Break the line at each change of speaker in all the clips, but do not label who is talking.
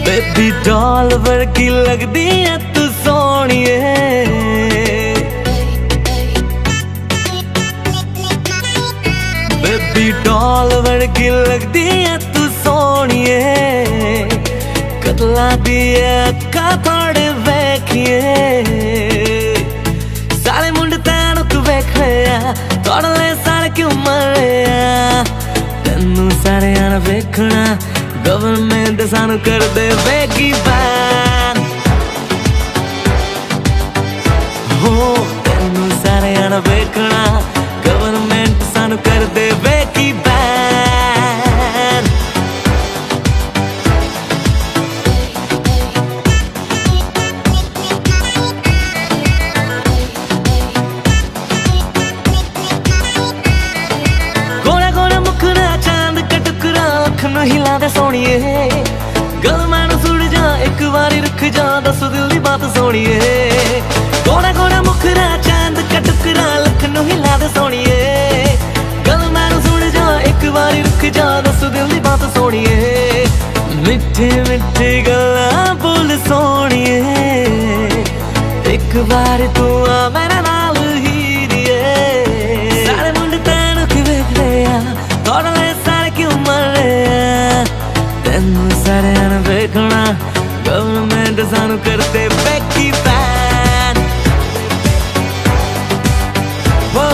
Baby doll वर्गी लगदी है तू सोहणीए। बेबी डॉल वर्गी लगदी है तू सोहणीए। कदला दी अक्खां थोड़े वेखिए। सारे मुंडे तैनू तू वेखणे आ, तोड़ले सारे क्यों मरे आ। तैनू सारे आना वेखना, गवर्नमेंट सानू कर दे वेगी बैन। हो तैनू सारे आना वेखना, गवर्नमेंट सानू कर दे वेगी बैन। गोरा गोरा मुखड़ा चांद का टुकड़ा अख नूं हिला दे सोहणीए। गल मैनू सुण जा एक बारी रुक जा, दस दिल दी बात सोहणीए। गोरा गोरा मुखड़ा चांद का टुकड़ा अख नूं हिला दे सोहणीए। गल मैनू सुण जा एक बारी रुक जा, दस दिल दी बात सोहणीए। मिठी मिठी गल्लां बोल सोहणीए, एक बार तू आ मेरे नाल हीरिए। सारे मुंडे तैनू कि वेखदे आ, तोड़ले सारे क्यों मरे आ। तैनू सारे आना वेखना, गवर्नमेंट सानू कर दे वेगी बैन। वो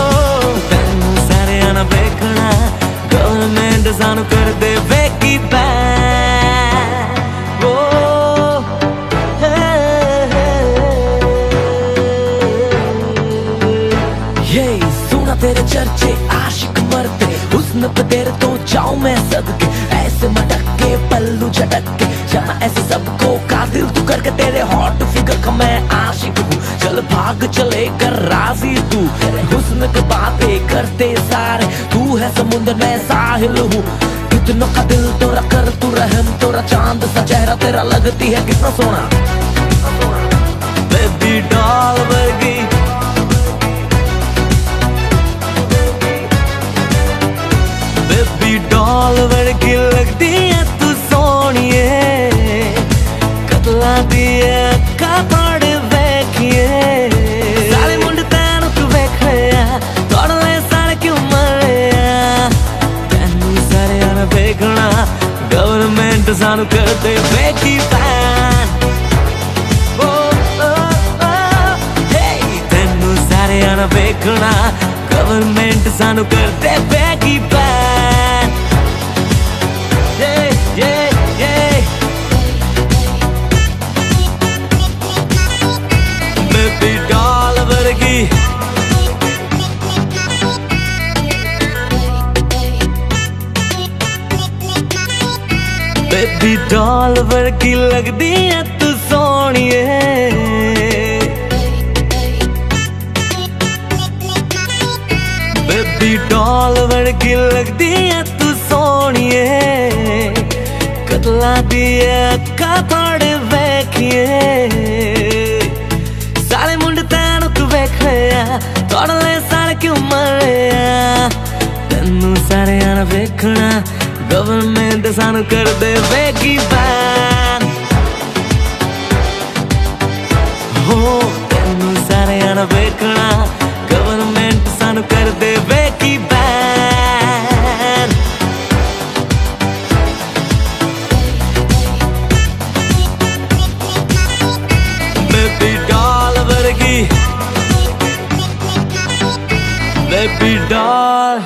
तैनू सारे आना वेखना, गवर्नमेंट सानू कर दे वेगी बैन। वो ये सुना तेरे चर्चे आशिक मरते, हुस्न पे तेरे तो जाऊं मैं सदके। ऐसे मटक के पल्लू झटक के जाना ऐसे सबको कातिल तू करके। तेरे हॉट फिगर का मैं आशिक हूँ, चल भाग चले कर राजी तू। हुस्न की बातें करते सारे, तू है समुंदर मैं साहिल हूँ। कितनों का दिल तोरा कर तू रहम, तोरा चांद सा चेहरा तेरा लगती है कितना सोना। बेबी डॉल वर्गी, बेबी डॉल वर्गी लगदी है तू सोहणीए। कदला दी अक्खां थोड़े वेखिए। सारे मुंडे तैनू तू वेखणे आ, तोड़ले सारे क्यों मरे आ। तैनू सारे आना वेखना, गवर्नमेंट सानू कर दे वेगी बैन। तैनू सारे आना वेखना, गवर्नमेंट सानू कर दे वेगी बैन। बेबी डॉल वर्गी, बेबी डॉल वर्गी लगदी है तू सोहणीए। बेबी डॉल वर्गी लगदी है तू सोहणीए। कदला दी अक्खां थोड़े वेखिए। सारे मुंडे तैनू तू वेखणे आ, तोड़ले सारे क्यों मरे आ। तैनू सारे आना वेखना, गवर्नमेंट सानू कर दे वेगी बैन। हो तैनू सारे आना वेखना, गवर्नमेंट सानू कर दे वेगी बैन। बेबी डॉल वर्गी, बेबी डॉल।